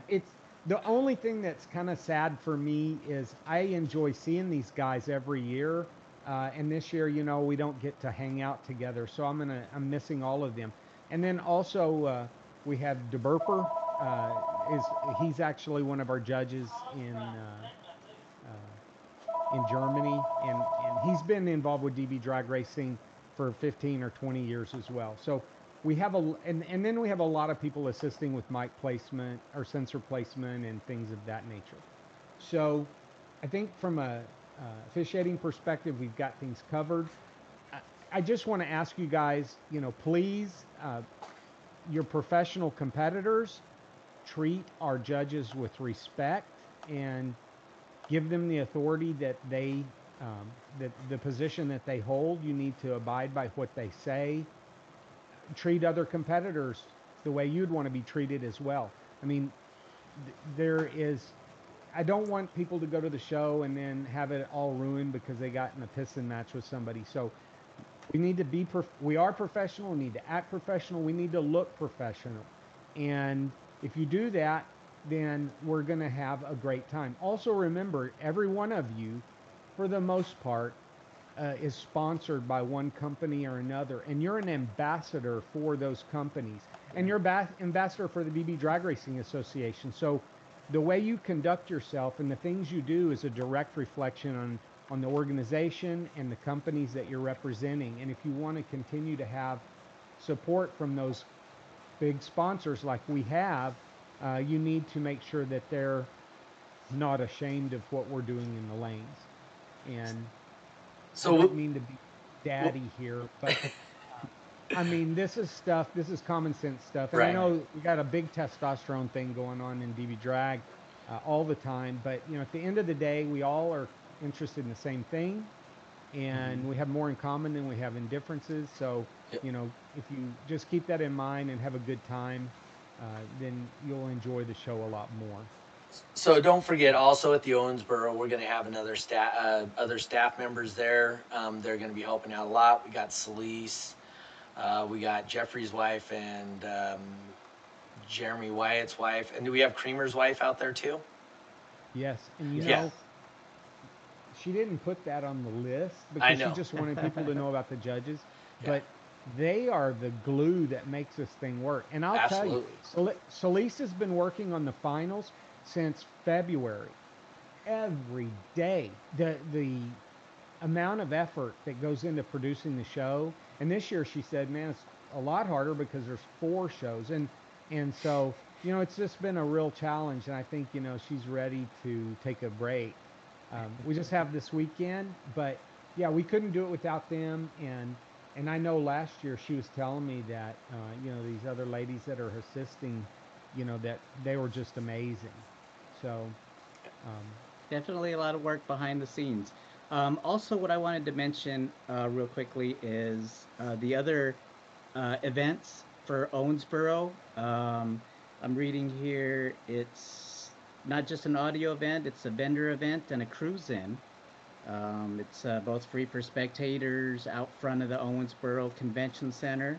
It's the only thing that's kind of sad for me is I enjoy seeing these guys every year. And this year, we don't get to hang out together, so I'm missing all of them. And then also we have DeBurper. He's actually one of our judges in Germany, and he's been involved with DB drag racing for 15 or 20 years as well. So we have and then we have a lot of people assisting with mic placement or sensor placement and things of that nature. So I think from a officiating perspective, we've got things covered. I just want to ask you guys, please, your professional competitors, treat our judges with respect and give them the authority that that the position that they hold. You need to abide by what they say. Treat other competitors the way you'd want to be treated as well. I mean, I don't want people to go to the show and then have it all ruined because they got in a pissing match with somebody. So we need to we are professional. We need to act professional. We need to look professional. And if you do that, then we're going to have a great time. Also remember, every one of you, for the most part, is sponsored by one company or another, and you're an ambassador for those companies, and you're ambassador for the BB Drag Racing Association. So the way you conduct yourself and the things you do is a direct reflection on the organization and the companies that you're representing. And if you want to continue to have support from those big sponsors like we have, you need to make sure that they're not ashamed of what we're doing in the lanes. And So I don't mean to be daddy here, but I mean, this is common sense stuff. And Right. I know we got a big testosterone thing going on in DB Drag all the time, but at the end of the day, we all are interested in the same thing, and we have more in common than we have in differences. So, Yep. If you just keep that in mind and have a good time, then you'll enjoy the show a lot more. So don't forget, also at the Owensboro, we're going to have other staff members there. They're going to be helping out a lot. We got Celise, we got Jeffrey's wife, and Jeremy Wyatt's wife, and do we have Creamer's wife out there too? Yes, and Yeah. she didn't put that on the list I because she know. just wanted people to know about the judges, Yeah. but they are the glue that makes this thing work. And I'll tell you, Celise has been working on the finals since February. Every day, the amount of effort that goes into producing the show, and this year she said, man, it's a lot harder because there's 4 shows, and so it's just been a real challenge, and I think she's ready to take a break. We just have this weekend, but yeah, we couldn't do it without them. And I know last year she was telling me that these other ladies that are assisting, that they were just amazing. So Definitely a lot of work behind the scenes. Also, what I wanted to mention real quickly is the other events for Owensboro. I'm reading here, it's not just an audio event, it's a vendor event and a cruise-in. It's both free for spectators out front of the Owensboro Convention Center.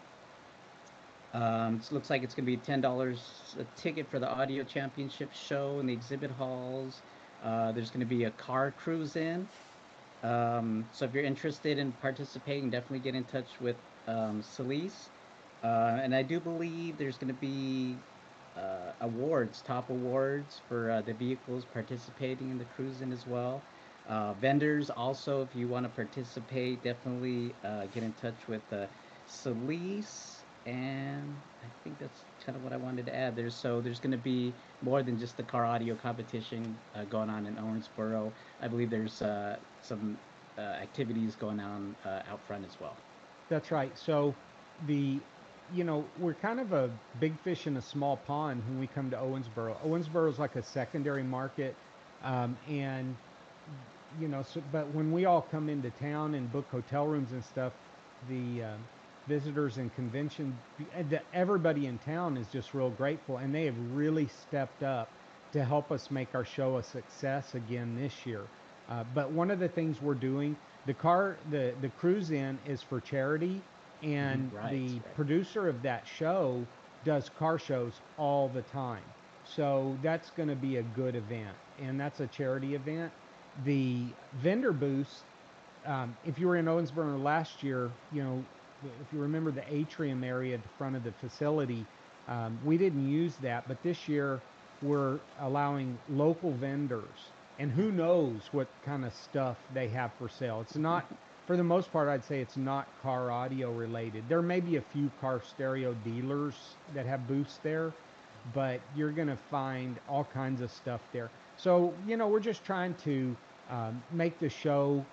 It looks like it's going to be $10 a ticket for the audio championship show in the exhibit halls. There's going to be a car cruise in. So if you're interested in participating, definitely get in touch with Celise. And I do believe there's going to be top awards for the vehicles participating in the cruise in as well. Vendors also, if you want to participate, definitely get in touch with Celise. And I think that's kind of what I wanted to add. There's going to be more than just the car audio competition going on in Owensboro. I believe there's some activities going on out front as well. That's right. So the we're kind of a big fish in a small pond when we come to Owensboro. Owensboro is like a secondary market, and so but when we all come into town and book hotel rooms and stuff, the visitors and convention, everybody in town is just real grateful, and they have really stepped up to help us make our show a success again this year. But one of the things we're doing, the cruise in is for charity, and the producer of that show does car shows all the time. So that's going to be a good event, and that's a charity event. The vendor booths, if you were in Owensboro last year, if you remember the atrium area at the front of the facility, we didn't use that, but this year we're allowing local vendors, and who knows what kind of stuff they have for sale. It's not, for the most part, I'd say it's not car audio related. There may be a few car stereo dealers that have booths there, but you're going to find all kinds of stuff there. So, we're just trying to make the show,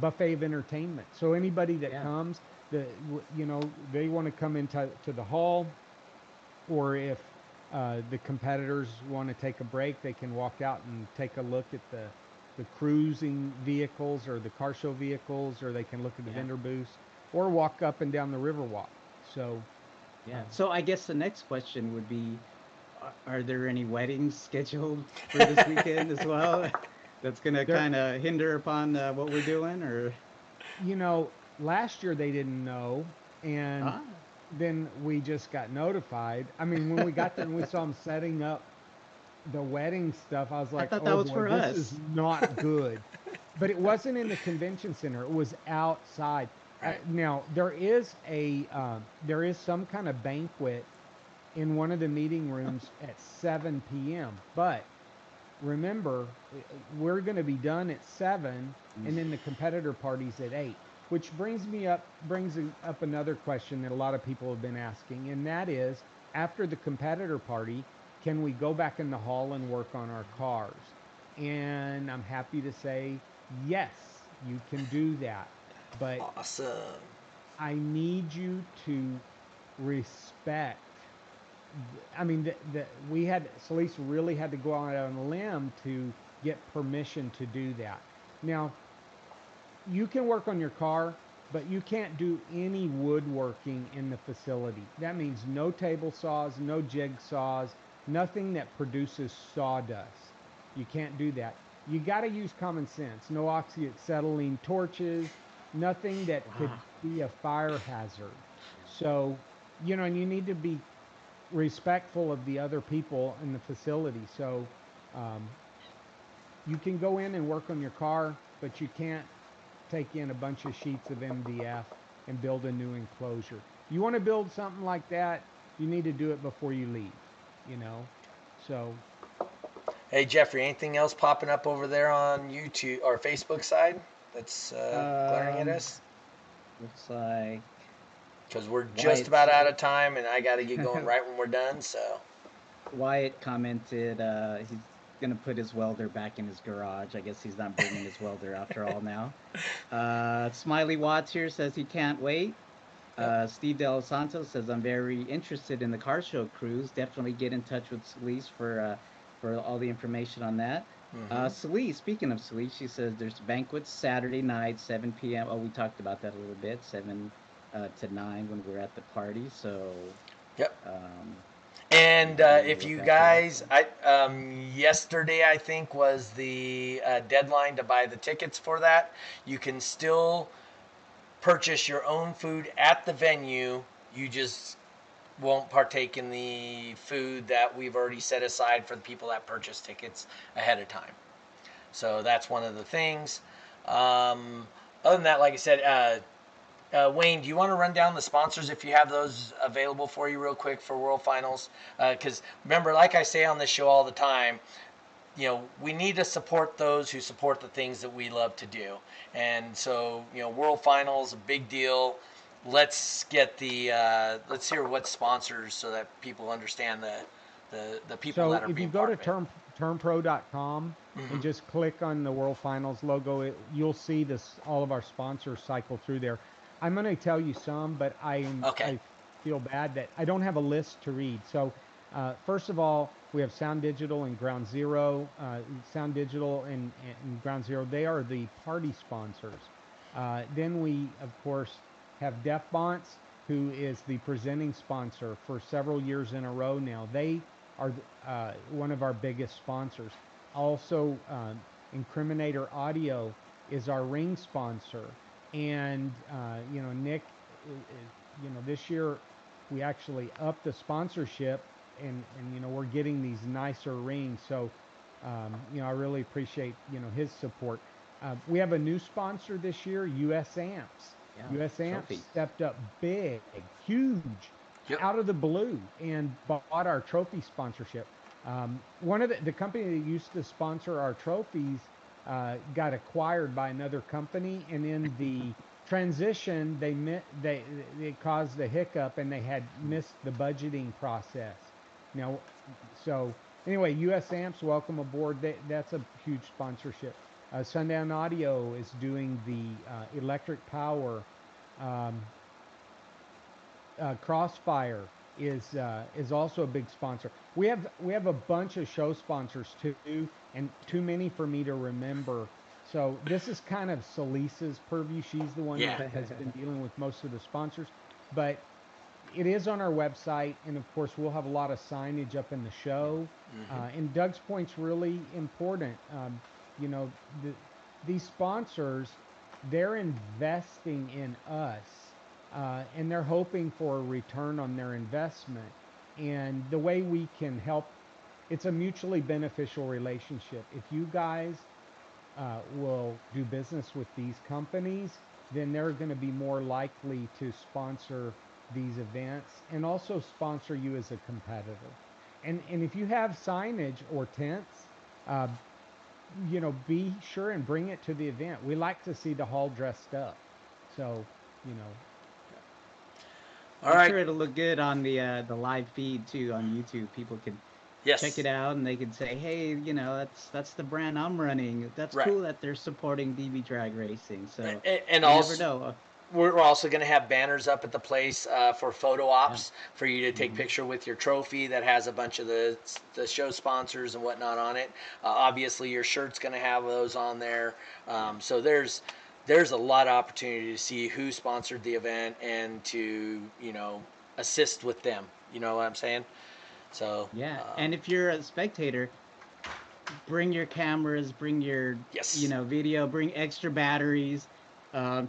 buffet of entertainment. So anybody that comes, they want to come into the hall, or if the competitors want to take a break, they can walk out and take a look at the cruising vehicles or the car show vehicles, or they can look at the vendor booths, or walk up and down the Riverwalk. So, So I guess the next question would be, are there any weddings scheduled for this weekend as well? That's going to kind of hinder upon what we're doing, or? Last year they didn't know, and then we just got notified. I mean, when we got there and we saw them setting up the wedding stuff, I was like, I thought that was for us. This is not good. But it wasn't in the convention center. It was outside. Now, there is some kind of banquet in one of the meeting rooms at 7 p.m., but remember, we're going to be done at 7, and then the competitor party's at 8, which brings up another question that a lot of people have been asking, and that is, after the competitor party, can we go back in the hall and work on our cars? And I'm happy to say, yes, you can do that. But awesome. I need you to respect. I mean, Celise really had to go out on a limb to get permission to do that. Now, you can work on your car, but you can't do any woodworking in the facility. That means no table saws, no jigsaws, nothing that produces sawdust. You can't do that. You got to use common sense. No oxyacetylene torches, nothing that could be a fire hazard. So, and you need to be respectful of the other people in the facility. So you can go in and work on your car, but you can't take in a bunch of sheets of MDF and build a new enclosure. You want to build something like that, you need to do it before you leave, So. Hey, Jeffrey, anything else popping up over there on YouTube or Facebook side that's glaring at us? Looks like... Because we're just about out of time, and I got to get going right when we're done, so. Wyatt commented he's going to put his welder back in his garage. I guess he's not bringing his welder after all now. Smiley Watts here says he can't wait. Steve Del Santos says, I'm very interested in the car show cruise. Definitely get in touch with Celise for all the information on that. Celise, speaking of Celise, she says there's banquets Saturday night, 7 p.m. Oh, we talked about that a little bit, 7 to 9 when we're at the party. So, yep. And if you guys, yesterday I think was the deadline to buy the tickets for that. You can still purchase your own food at the venue. You just won't partake in the food that we've already set aside for the people that purchase tickets ahead of time. So that's one of the things. Other than that, like I said, Wayne, do you want to run down the sponsors if you have those available for you real quick for World Finals? Because remember, like I say on this show all the time, we need to support those who support the things that we love to do. And so, World Finals, a big deal. Let's get let's hear what sponsors so that people understand the people that are being part of it. So if you go to termpro.com and just click on the World Finals logo, you'll see all of our sponsors cycle through there. I'm going to tell you some, but I feel bad that I don't have a list to read. So first of all, we have Sound Digital and Ground Zero. Sound Digital and Ground Zero, they are the party sponsors. Then we, of course, have DefBonts, who is the presenting sponsor for several years in a row now. They are one of our biggest sponsors. Also, Incriminator Audio is our ring sponsor. And, Nick, this year we actually upped the sponsorship and we're getting these nicer rings. So, I really appreciate, his support. We have a new sponsor this year, U.S. Amps. Yeah, U.S. Amps trophy. stepped up big, huge, out of the blue, and bought our trophy sponsorship. One of the company that used to sponsor our trophies got acquired by another company, and in the transition, it caused a hiccup, and they had missed the budgeting process. So anyway, U.S. Amps, welcome aboard. That's a huge sponsorship. Sundown Audio is doing the Electric Power. Crossfire is also a big sponsor. We have a bunch of show sponsors too, and too many for me to remember. So this is kind of Celisa's purview. She's the one that has been dealing with most of the sponsors, but it is on our website, and of course we'll have a lot of signage up in the show. And Doug's point's really important. These sponsors, they're investing in us, and they're hoping for a return on their investment. And the way we can help, it's a mutually beneficial relationship. If you guys will do business with these companies, then they're going to be more likely to sponsor these events and also sponsor you as a competitor. And if you have signage or tents, be sure and bring it to the event. We like to see the hall dressed up. So, I'm sure it'll look good on the live feed too on YouTube. People can check it out, and they can say, "Hey, that's the brand I'm running. That's cool that they're supporting DB Drag Racing." So, and you also, never know. We're also going to have banners up at the place for photo ops for you to take picture with your trophy that has a bunch of the show sponsors and whatnot on it. Obviously, your shirt's going to have those on there. So there's a lot of opportunity to see who sponsored the event and to assist with them. You know what I'm saying? So and if you're a spectator, bring your cameras, bring your video, bring extra batteries.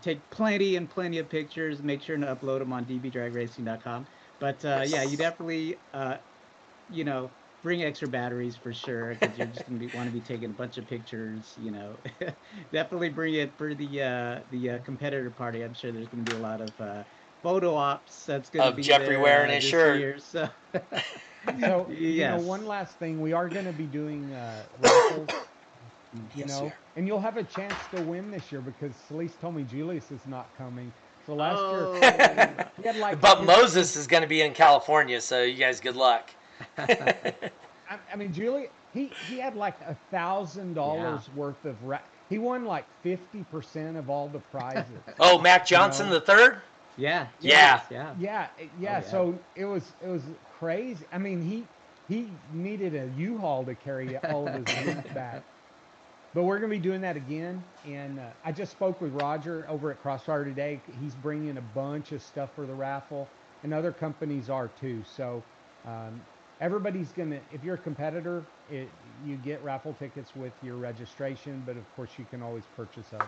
Take plenty of pictures. Make sure to upload them on dbdragracing.com. But you definitely bring extra batteries for sure, because you're just going to want to be taking a bunch of pictures. Definitely bring it for the competitor party. I'm sure there's going to be a lot of photo ops that's going to be Jeffrey there, wearing his shirt. Year, so one last thing, we are going to be doing raffles. And you'll have a chance to win this year, because Celise told me Julius is not coming. So last year, he had but Moses is going to be in California, so you guys, good luck. I mean, Julius, he had like $1,000 worth of he won like 50% of all the prizes. Oh, Mac Johnson the third? Yeah. So it was crazy. I mean, he needed a U-Haul to carry all of his loot back. But we're going to be doing that again, and I just spoke with Roger over at Crossfire today. He's bringing a bunch of stuff for the raffle, and other companies are too. So everybody's going to, if you're a competitor, you get raffle tickets with your registration, but of course you can always purchase others.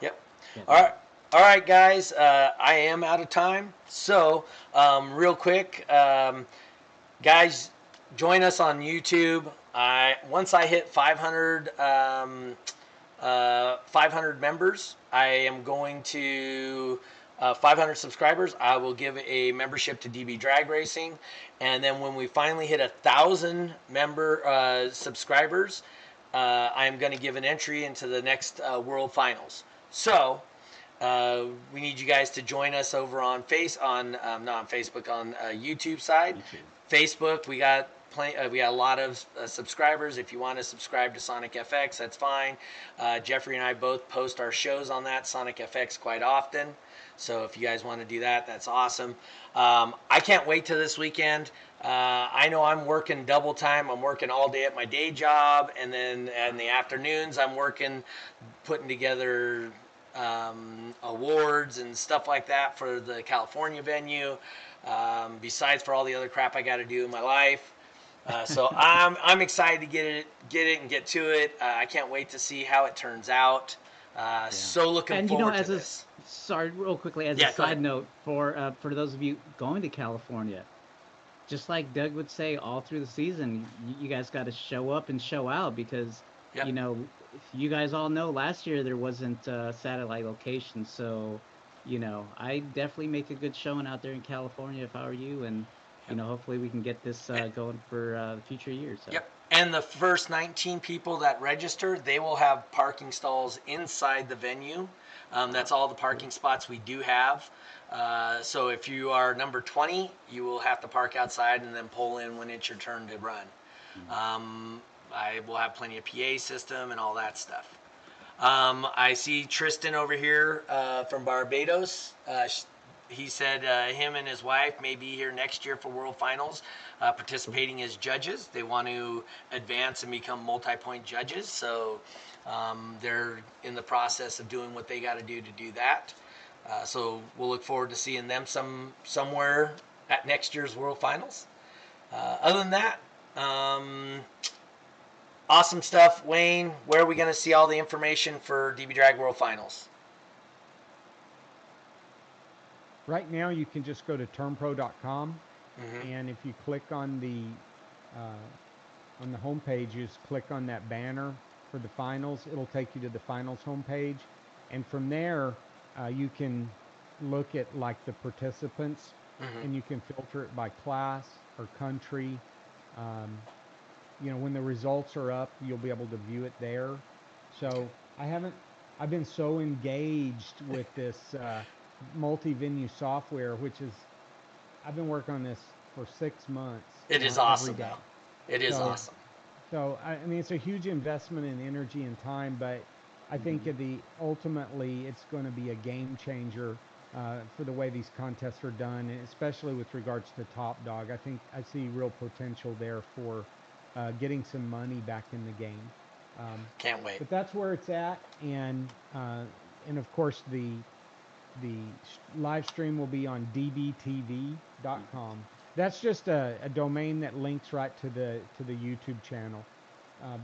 Yep. All right, guys, I am out of time. So real quick, guys, join us on YouTube. Once I hit 500 members, I am going to 500 subscribers, I will give a membership to DB Drag Racing. And then when we finally hit 1,000 subscribers, I am going to give an entry into the next World Finals. So we need you guys to join us over on not on Facebook, on YouTube side. Facebook, we got a lot of subscribers. If you want to subscribe to Sonic FX, that's fine. Jeffrey and I both post our shows on that Sonic FX quite often. So if you guys want to do that, that's awesome. I can't wait till this weekend. I know I'm working double time. I'm working all day at my day job, and then in the afternoons I'm working, putting together awards and stuff like that for the California venue. Besides for all the other crap I got to do in my life. So I'm excited to get it and get to it. I can't wait to see how it turns out. So looking forward to this. Sorry, real quickly, as a side note, for those of you going to California, just like Doug would say all through the season, you guys got to show up and show out because, you guys all know last year there wasn't satellite locations. So, I definitely make a good showing out there in California if I were you. And, hopefully we can get this going for future years. So. Yep. And the first 19 people that register, they will have parking stalls inside the venue. That's all the parking spots we do have. So if you are number 20, you will have to park outside and then pull in when it's your turn to run. I will have plenty of PA system and all that stuff. I see Tristan over here from Barbados. He said him and his wife may be here next year for World Finals, participating as judges. They want to advance and become multi-point judges, so they're in the process of doing what they got to do that. So we'll look forward to seeing them somewhere at next year's World Finals. Other than that, awesome stuff. Wayne, where are we going to see all the information for DB Drag World Finals? Right now, you can just go to turnpro.com, and if you click on the homepage, you just click on that banner for the finals. It'll take you to the finals homepage, and from there, you can look at like the participants, and you can filter it by class or country. When the results are up, you'll be able to view it there. So I've been so engaged with this multi-venue software, I've been working on this for 6 months. It is awesome though. It is awesome. So I mean, it's a huge investment in energy and time, but I think ultimately it's going to be a game changer for the way these contests are done, and especially with regards to Top Dog. I think I see real potential there for getting some money back in the game. Can't wait. But that's where it's at, and of course the live stream will be on dbtv.com. That's just a domain that links right to the YouTube channel.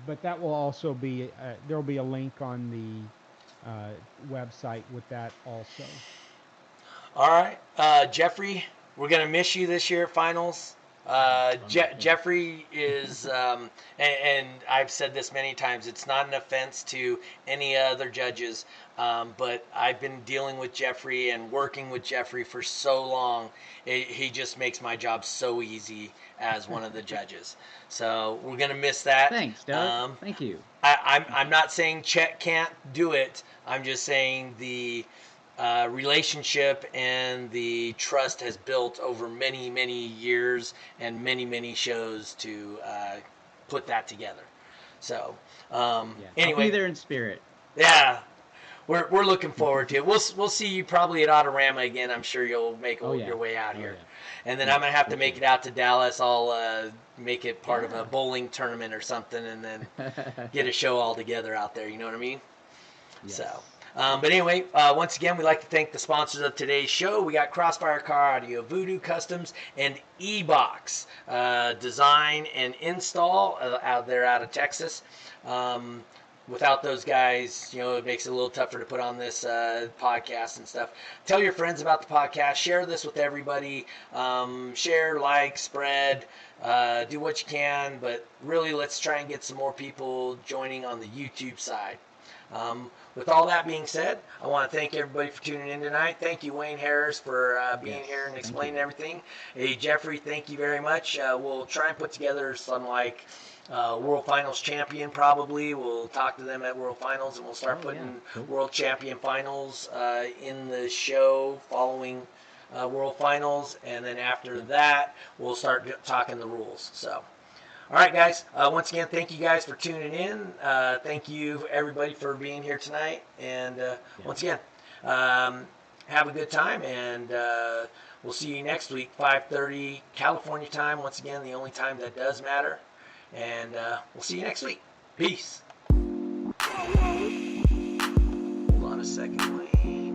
But that will also be there'll be a link on the website with that also. All right, Jeffrey, we're gonna miss you this year at finals. Jeffrey is, and I've said this many times, it's not an offense to any other judges, but I've been dealing with Jeffrey and working with Jeffrey for so long. He just makes my job so easy as one of the judges. So we're going to miss that. Thanks, Doug. Thank you. I'm not saying Chet can't do it. I'm just saying the relationship and the trust has built over many, many years and many, many shows to put that together. So, anyway, I'll be there in spirit. Yeah, we're looking forward to it. We'll see you probably at Autorama again. I'm sure you'll make your way out here. Yeah. And then I'm gonna have to make it out to Dallas. I'll make it part of a bowling tournament or something, and then get a show all together out there. You know what I mean? Yes. So. But anyway, once again, we'd like to thank the sponsors of today's show. We got Crossfire Car Audio, Voodoo Customs, and E-Box design and install out of Texas. Without those guys, it makes it a little tougher to put on this podcast and stuff. Tell your friends about the podcast. Share this with everybody. Share, like, spread, do what you can. But really, let's try and get some more people joining on the YouTube side. With all that being said, I want to thank everybody for tuning in tonight. Thank you, Wayne Harris, for being here and explaining everything. Hey, Jeffrey, thank you very much. We'll try and put together some World Finals champion probably. We'll talk to them at World Finals, and we'll start putting World Champion Finals in the show following World Finals, and then after that, we'll start talking the rules. So. All right, guys. Once again, thank you guys for tuning in. Thank you, everybody, for being here tonight. And once again, have a good time. And we'll see you next week, 5:30 California time. Once again, the only time that does matter. And we'll see you next week. Peace. Hold on a second, Wayne.